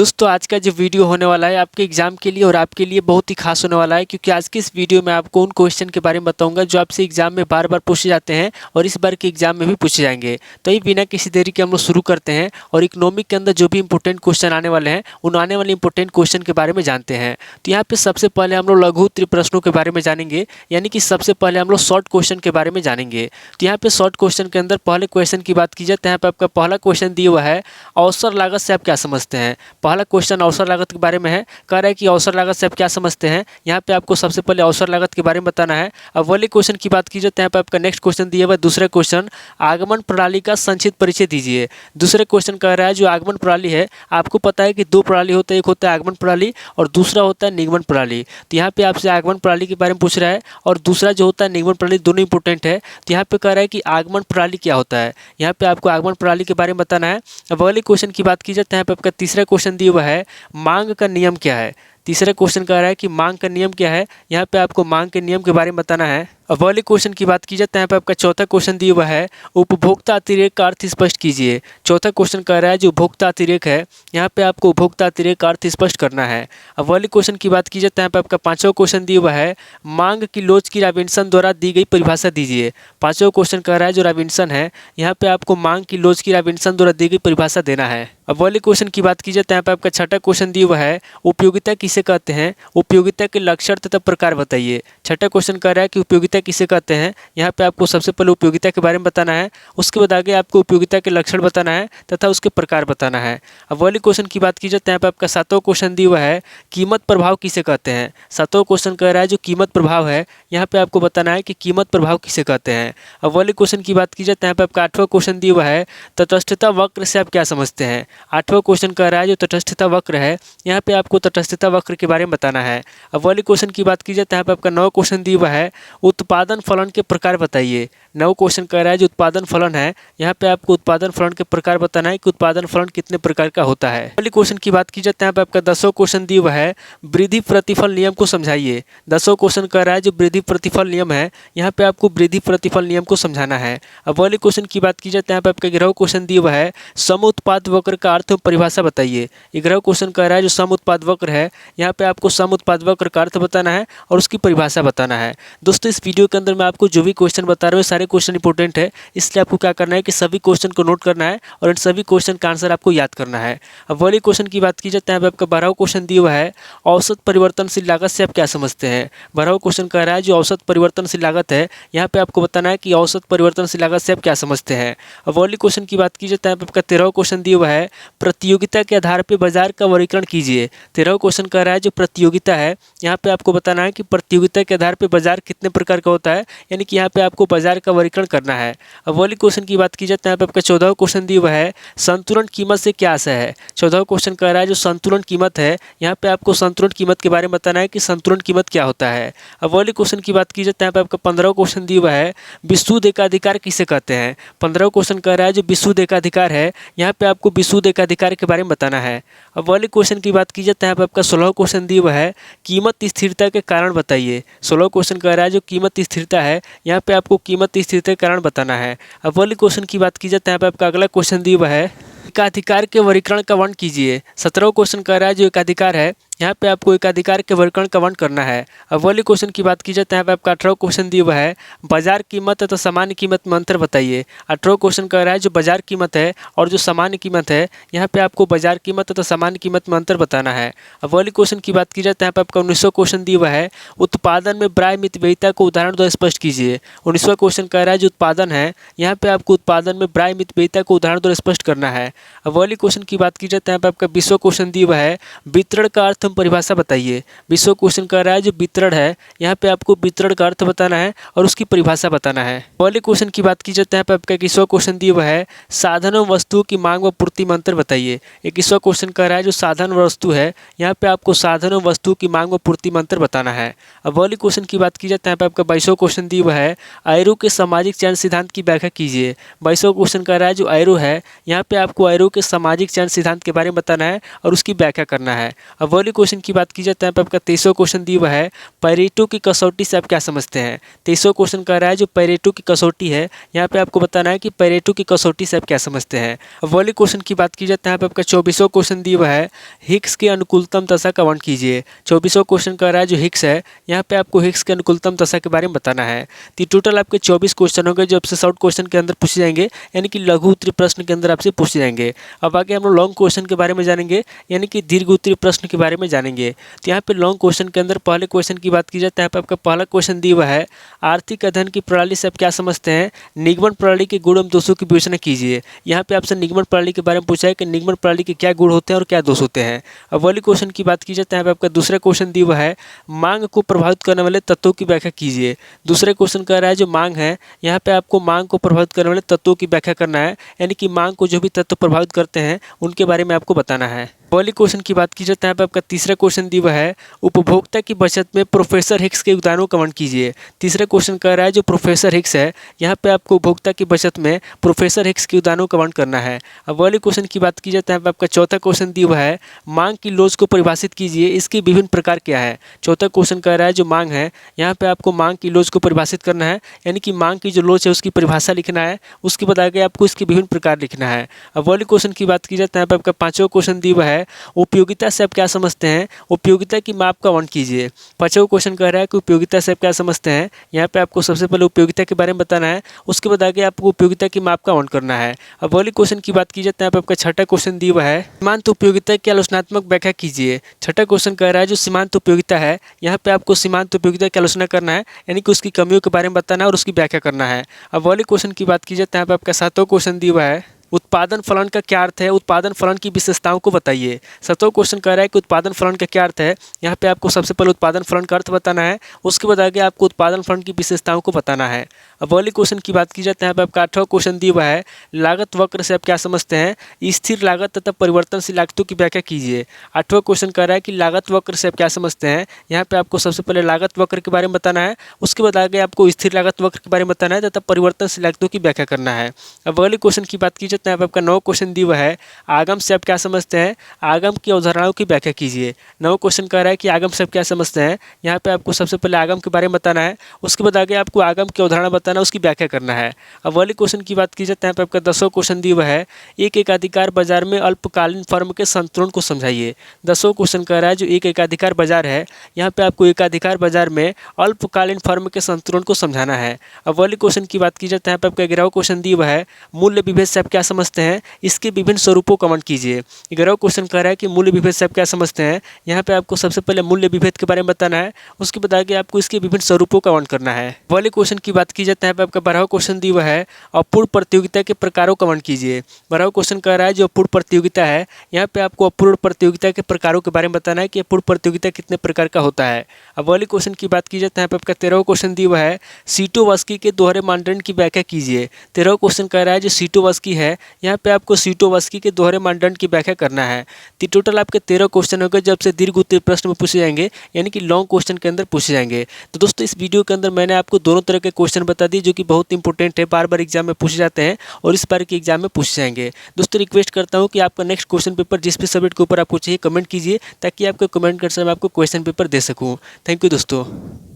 दोस्तों आज का जो वीडियो होने वाला है आपके एग्जाम के लिए और आपके लिए बहुत ही खास होने वाला है, क्योंकि आज के इस वीडियो में आपको उन क्वेश्चन के बारे में बताऊंगा जो आपसे एग्जाम में बार बार पूछे जाते हैं और इस बार के एग्जाम में भी पूछे जाएंगे। तो ये बिना किसी देरी के हम लोग शुरू करते हैं और इकोनॉमिक के अंदर जो भी इंपॉर्टेंट क्वेश्चन आने वाले हैं उन आने वाले इंपॉर्टेंट क्वेश्चन के बारे में जानते हैं। तो यहाँ पे सबसे पहले हम लोग लघु उत्तरीय प्रश्नों के बारे में जानेंगे, यानी कि सबसे पहले हम लोग शॉर्ट क्वेश्चन के बारे में जानेंगे। तो यहाँ पे शॉर्ट क्वेश्चन के अंदर पहले क्वेश्चन की बात की जाए तो यहाँ पे आपका पहला क्वेश्चन दिया हुआ है, अवसर लागत से आप क्या समझते हैं। पहला क्वेश्चन अवसर लागत के बारे में है। कह रहा है कि अवसर लागत से आप क्या समझते हैं। यहाँ पे आपको सबसे पहले अवसर लागत के बारे में बताना है। अब वाले क्वेश्चन की बात की जाए तो यहाँ पे आपका नेक्स्ट क्वेश्चन दिया हुआ है, दूसरा क्वेश्चन आगमन प्रणाली का संक्षिप्त परिचय दीजिए। दूसरे क्वेश्चन कह रहा है जो आगमन प्रणाली है, आपको पता है कि दो प्रणाली होता है, एक होता है आगमन प्रणाली और दूसरा होता है निगमन प्रणाली। तो यहाँ पे आपसे आगमन प्रणाली के बारे में पूछ रहा है और दूसरा जो होता है निगमन प्रणाली, दोनों इंपॉर्टेंट है। तो यहाँ पे कह रहा है कि आगमन प्रणाली क्या होता है, यहाँ पे आपको आगमन प्रणाली के बारे में बताना है। अब अगले क्वेश्चन की बात की जाए तो यहाँ पे आपका तीसरा क्वेश्चन दिया हुआ है, मांग का नियम क्या है। तीसरा क्वेश्चन कह रहा है कि मांग का नियम क्या है, यहाँ पे आपको मांग के नियम के बारे में बताना है। अब वाले क्वेश्चन की बात की जाए तो यहाँ पे आपका चौथा क्वेश्चन दिया हुआ है, उपभोक्ता अतिरेक का अर्थ स्पष्ट कीजिए। चौथा क्वेश्चन कह रहा है जो उपभोक्ता अतिरेक है, यहाँ पे आपको उपभोक्ता अतिरेक का अर्थ स्पष्ट करना है। अब वाले क्वेश्चन की बात की जाए तो यहाँ पे आपका पांचवा क्वेश्चन दिया हुआ है, मांग की लोच की रॉबिन्सन द्वारा दी गई परिभाषा दीजिए। पांचवा क्वेश्चन कह रहा है जो रॉबिन्सन है, यहाँ पे आपको मांग की लोच की रॉबिन्सन द्वारा दी गई परिभाषा देना है। अब वाले क्वेश्चन की बात की जाए तो यहाँ पे आपका छठा क्वेश्चन दिया हुआ है, उपयोगिता किसे कहते हैं, उपयोगिता के लक्षण तथा प्रकार बताइए। छठा क्वेश्चन कह रहा है कि उपयोगिता किसे कहते हैं, यहाँ पे आपको सबसे पहले उपयोगिता के बारे में बताना है, उसके बाद आगे आपको उपयोगिता के लक्षण बताना है तथा उसके प्रकार बताना है। अब वाले क्वेश्चन की बात की जाए तो यहाँ पे आपका सातवां क्वेश्चन दिया हुआ है, कीमत प्रभाव किसे कहते हैं। सातवां क्वेश्चन कह रहा है जो कीमत प्रभाव है, यहाँ पे आपको बताना है कि कीमत प्रभाव किसे कहते हैं। अब वाले क्वेश्चन की बात की जाए तो यहाँ पे आपका आठवां क्वेश्चन दिया हुआ है, तटस्थता वक्र से आप क्या समझते हैं। आठवां क्वेश्चन कह रहा है जो तटस्थता वक्र है, यहाँ पे आपको तटस्थता वक्र के बारे में बताना है। अब वाले क्वेश्चन की बात की जाए तो यहाँ पे आपका नौ क्वेश्चन दिया हुआ है, उत्पादन फलन के प्रकार बताइए। नौ क्वेश्चन कह रहा है जो उत्पादन फलन है, यहाँ पे आपको उत्पादन फलन के प्रकार बताना है कि उत्पादन फलन कितने प्रकार का होता है। पहले क्वेश्चन की बात की जाए तो यहाँ पे आपका 10वां क्वेश्चन दिया हुआ है, वृद्धि प्रतिफल नियम को समझाइए। 10वां क्वेश्चन कह रहा है जो वृद्धि प्रतिफल नियम है, यहाँ पे आपको वृद्धि प्रतिफल नियम को समझाना है। अब वाले क्वेश्चन की बात की जाए तो यहाँ पे आपका 11वां क्वेश्चन दिया हुआ है, सम उत्पाद वक्र का अर्थ परिभाषा बताइए। 11वां क्वेश्चन कह रहा है जो सम उत्पाद वक्र है, यहाँ पे आपको सम उत्पाद वक्र का अर्थ बताना है और उसकी परिभाषा बताना है। दोस्तों इस वीडियो के अंदर मैं आपको जो भी क्वेश्चन बता रहा हूँ सारे क्वेश्चन इंपॉर्टेंट है, इसलिए आपको क्या करना है कि सभी क्वेश्चन को नोट करना है और इन सभी क्वेश्चन का आंसर आपको याद करना है। अब वाले क्वेश्चन की बात की जाए तो यहाँ पे आपका 12वां क्वेश्चन दिया हुआ है, औसत परिवर्तनशील लागत से आप क्या समझते हैं। 12वां क्वेश्चन कह रहा है जो औसत परिवर्तनशील लागत है, यहाँ पे आपको बताना है कि औसत परिवर्तनशील लागत से आप क्या समझते हैं। अब वाले क्वेश्चन की बात की जाए तो यहाँ पे आपका 13वां क्वेश्चन दिया हुआ है, प्रतियोगिता के आधार पर बाजार का वर्गीकरण कीजिए। 13वां क्वेश्चन कह रहा है जो प्रतियोगिता है, यहाँ पे आपको बताना है कि प्रतियोगिता के आधार पे बाजार कितने प्रकार का होता है, यानी कि यहाँ पे आपको बाजार का वर्गीकरण करना है। अब वाले क्वेश्चन की बात की जाए तो यहाँ पे आपका 14वां क्वेश्चन दिया हुआ है, संतुलन कीमत से क्या आशय है। 14वां क्वेश्चन कह रहा है जो संतुलन कीमत है, यहाँ पे आपको संतुलन कीमत के बारे में बताना है कि संतुलन कीमत क्या होता है। अब वाले क्वेश्चन की बात की जाए तो यहाँ पे आपका 15वां क्वेश्चन दिया हुआ है, विशुद्ध एकाधिकार किसे कहते हैं। 15वां क्वेश्चन कह रहा है जो विशुद्ध एकाधिकार है, यहाँ पे आपको विशुद्ध एकाधिकार के बारे में बताना है। अब वाले क्वेश्चन की बात की जाए तो यहाँ पे आपका 16वां क्वेश्चन दिया हुआ है, कीमत स्थिरता के कारण बताइए। 16वां क्वेश्चन कह रहा है जो कीमत स्थिरता है, यहाँ पे आपको कीमत स्थिरता के कारण बताना है। अब वाले क्वेश्चन की बात की जाए तो यहाँ पे आपका अगला क्वेश्चन दिया हुआ है, एकाधिकार के वर्गीकरण का वर्णन कीजिए। 17वां क्वेश्चन कह रहा है जो एकाधिकार है, यहाँ पे आपको एकाधिकार के वर्गीकरण का वर्णन करना है। अब वाले क्वेश्चन की बात की जाए तो यहाँ पे आपका 18वां क्वेश्चन दिया हुआ है, बाजार कीमत तथा सामान्य कीमत में अंतर बताइए। 18वां क्वेश्चन कह रहा है जो बाजार कीमत है और जो सामान्य कीमत है, यहाँ पे आपको बाजार कीमत तथा सामान्य कीमत में अंतर बताना है। अब वाले क्वेश्चन की बात की जाए तो यहाँ पे आपका 19वां क्वेश्चन दिया हुआ है, उत्पादन में ब्राय मितव्ययिता को उदाहरण द्वारा स्पष्ट कीजिए। 19वां क्वेश्चन कह रहा है जो उत्पादन है, यहाँ पे आपको उत्पादन में ब्राय मितव्ययिता को उदाहरण द्वारा स्पष्ट करना है। अब वाले क्वेश्चन की बात की जाए तो यहाँ पे आपका 20वां क्वेश्चन दिया हुआ है, वितरण का अर्थ हम परिभाषा बताइए। 20वां क्वेश्चन कह रहा है जो वितरण है, यहाँ पे आपको वितरण का अर्थ बताना है और उसकी परिभाषा बताना है। पहले क्वेश्चन की बात की जाए तो यहाँ पे आपका 21वां क्वेश्चन दिया हुआ है, साधन और वस्तुओं की मांग व पूर्ति में अंतर बताइए। 21वां क्वेश्चन कह रहा है जो साधन व वस्तु है, यहाँ पे आपको साधन और वस्तुओं की मांग व पूर्ति में अंतर बताना है। अब वाले क्वेश्चन की बात की जाए तो यहाँ पे आपका 22वां क्वेश्चन दिया हुआ है, आयरो के सामाजिक चयन सिद्धांत की व्याख्या कीजिए। 22वां क्वेश्चन कह रहा है जो आयरो है, यहाँ पे आपको आयरो के सामाजिक चयन सिद्धांत के बारे में बताना है और उसकी व्याख्या करना है। अब वाले क्वेश्चन की बात की जाए तो यहाँ पे आपका 23वां क्वेश्चन दिया हुआ है, पेरेटो की कसौटी से आप क्या समझते हैं। 23वां क्वेश्चन कह रहा है जो पेरेटो की कसौटी है, यहाँ पे आपको बताना है कि पेरेटो की कसौटी से आप क्या समझते हैं। अब वाले क्वेश्चन की बात की जाए तो यहाँ पे आपका 24वां क्वेश्चन दिया हुआ है, हिग्स की अनुकूलतम दशा का वर्णन कीजिए। 24वां क्वेश्चन कह रहा है जो हिग्स है, यहाँ पे आपको हिग्स की अनुकूलतम दशा के बारे में बताना है। तो टोटल आपके 24 क्वेश्चन होंगे जो आपसे शॉर्ट क्वेश्चन के अंदर पूछे जाएंगे, यानी कि लघु उत्तरीय प्रश्न के अंदर आपसे पूछे जाएंगे। अब आगे हम लोग लॉन्ग क्वेश्चन के बारे में जानेंगे, यानी कि दीर्घ उत्तरीय प्रश्न के बारे में जानेंगे। तो यहाँ पे लॉन्ग क्वेश्चन के अंदर पहले क्वेश्चन की बात की जाए तो यहाँ पे आपका पहला क्वेश्चन दिया हुआ है, आर्थिक अध्ययन की प्रणाली से आप क्या समझते हैं। निगमन प्रणाली के गुण एवं दोषों की विवेचना कीजिए। यहाँ पे आपसे निगमन प्रणाली के बारे में पूछा है कि निगमन प्रणाली के क्या गुण होते हैं और क्या दोष होते हैं। अब वाली क्वेश्चन की बात की जाए तो यहाँ पे आपका दूसरा क्वेश्चन दिया हुआ है, मांग को प्रभावित करने वाले तत्वों की व्याख्या कीजिए। दूसरे क्वेश्चन कह रहा है जो मांग है, यहाँ पे आपको मांग को प्रभावित करने वाले तत्वों की व्याख्या करना है, यानी कि मांग को जो भी तत्व प्रभावित करते हैं उनके बारे में आपको बताना है। पहली क्वेश्चन की बात की जाए तो यहाँ पे आपका तीसरा क्वेश्चन दिया हुआ है, उपभोक्ता की बचत में प्रोफेसर हिग्स के योगदानों का वर्णन कीजिए। तीसरा क्वेश्चन कह रहा है जो प्रोफेसर हिग्स है, यहाँ पे आपको उपभोक्ता की बचत में प्रोफेसर हिग्स के योगदानों का वर्णन करना है। अब वाले क्वेश्चन की बात की जाए तो यहाँ पे आपका चौथा क्वेश्चन दिया हुआ है, मांग की लोच को परिभाषित कीजिए, इसके विभिन्न प्रकार क्या है। चौथा क्वेश्चन कह रहा है जो मांग है, यहाँ पे आपको मांग की लोच को परिभाषित करना है, यानी कि मांग की जो लोच है उसकी परिभाषा लिखना है, उसके बाद आगे आपको इसके विभिन्न प्रकार लिखना है। अब वाले क्वेश्चन की बात की जाए तो यहाँ पे आपका पांचवा क्वेश्चन दिया हुआ है, उपयोगिता से आप क्या समझते हैं, उपयोगिता की माप का वर्णन कीजिए। पांचवा क्वेश्चन कह रहा है कि उपयोगिता से आप क्या समझते हैं, यहाँ पे आपको सबसे पहले उपयोगिता के बारे में बताना है, उसके बाद आगे आपको उपयोगिता की माप का वर्णन करना है। अब वाली क्वेश्चन की बात की जाए तो यहाँ पे आपका छठा क्वेश्चन दिया हुआ है, सीमांत उपयोगिता की आलोचनात्मक व्याख्या कीजिए। छठा क्वेश्चन कह रहा है जो सीमांत उपयोगिता है, यहाँ पे आपको सीमांत उपयोगिता की आलोचना करना है, यानी कि उसकी कमियों के बारे में बताना है और उसकी व्याख्या करना है। अब वाली क्वेश्चन की बात की जाए तो यहाँ पे आपका सातवां क्वेश्चन दिया हुआ है, उत्पादन फलन का क्या अर्थ है, उत्पादन फलन की विशेषताओं को बताइए। सातवां क्वेश्चन कह रहा है कि उत्पादन फलन का क्या अर्थ है, यहाँ पे आपको सबसे पहले उत्पादन फलन का अर्थ बताना है, उसके बाद आगे आपको उत्पादन फलन की विशेषताओं को बताना है। अब वाली क्वेश्चन की बात की जाए तो यहाँ पे आपका आठवां क्वेश्चन दिया हुआ है, लागत वक्र से आप क्या समझते हैं, स्थिर लागत तथा परिवर्तनशील लागतों की व्याख्या कीजिए। आठवां क्वेश्चन कह रहा है कि लागत वक्र से आप क्या समझते हैं, यहाँ पे आपको सबसे पहले लागत वक्र के बारे में बताना है, उसके बाद आगे आपको स्थिर लागत वक्र के बारे में बताना है तथा परिवर्तनशील लागतों की व्याख्या करना है। अब वाली क्वेश्चन की बात की जाए तो यहाँ पे आपका नौ क्वेश्चन दिया हुआ है, आगम से आप क्या समझते हैं, आगम की अवधारणाओं की व्याख्या कीजिए। नौ क्वेश्चन कह रहा है कि आगम से आप क्या समझते हैं, यहाँ पे आपको सबसे पहले आगम के बारे में बताना है, उसके बाद आगे आपको आगम की अवधारणा बताना है, उसकी व्याख्या करना है। अब वाली क्वेश्चन की बात की जाए तो यहाँ पे आपका 10वां क्वेश्चन दिया हुआ है, एक एकाधिकार बाजार में अल्पकालीन फर्म के संतुलन को समझाइए। 10वां क्वेश्चन कह रहा है जो एक एकाधिकार बाजार है, यहाँ पे आपको एकाधिकार बाजार में अल्पकालीन फर्म के संतुलन को समझाना है। अब वाली क्वेश्चन की बात की जाए तो यहाँ पे आपका 11वां क्वेश्चन दिया हुआ है, मूल्य विभेद से आप क्या समझते हैं, इसके विभिन्न स्वरूपों का वर्णन कीजिए। 11वां क्वेश्चन कह रहा है कि मूल्य विभेद से आप क्या समझते हैं, यहाँ पे आपको सबसे पहले मूल्य विभेद के बारे में बताना है, उसके बाद आगे आपको इसके विभिन्न स्वरूपों का वर्णन करना है। वाले क्वेश्चन की बात की जाए तो यहाँ पे आपका 12वां क्वेश्चन दिया हुआ है, अपूर्ण प्रतियोगिता के प्रकारों का वर्णन कीजिए। 12वां क्वेश्चन कह रहा है जो अपूर्ण प्रतियोगिता है, यहाँ पे आपको अपूर्ण प्रतियोगिता के प्रकारों के बारे में बताना है कि अपूर्ण प्रतियोगिता कितने प्रकार का होता है। अब वाले क्वेश्चन की बात की जाए तो यहाँ पे आपका 13वां क्वेश्चन दिया हुआ है, सीटोवस्की के दोहरे मानदंड की व्याख्या कीजिए। 13वां क्वेश्चन कह रहा है जो सीटोवस्की है, यहाँ पे आपको सीटोवस्की के दोहरे मानदंड की व्याख्या करना है। तो टोटल आपके 13 क्वेश्चन हो गए जब से दीर्घ उत्तरीय प्रश्न में पूछे जाएंगे, यानी कि लॉन्ग क्वेश्चन के अंदर पूछे जाएंगे। तो दोस्तों इस वीडियो के अंदर मैंने आपको दोनों तरह के क्वेश्चन बता दिए जो कि बहुत इंपॉर्टेंट है, बार बार एग्जाम में पूछे जाते हैं और इस बार के एग्जाम में पूछे जाएंगे। दोस्तों रिक्वेस्ट करता हूँ कि आपका नेक्स्ट क्वेश्चन पेपर जिस भी सब्जेक्ट के ऊपर आपको चाहिए कमेंट कीजिए, ताकि आपके कमेंट कर मैं आपको क्वेश्चन पेपर दे सकूँ। थैंक यू दोस्तों।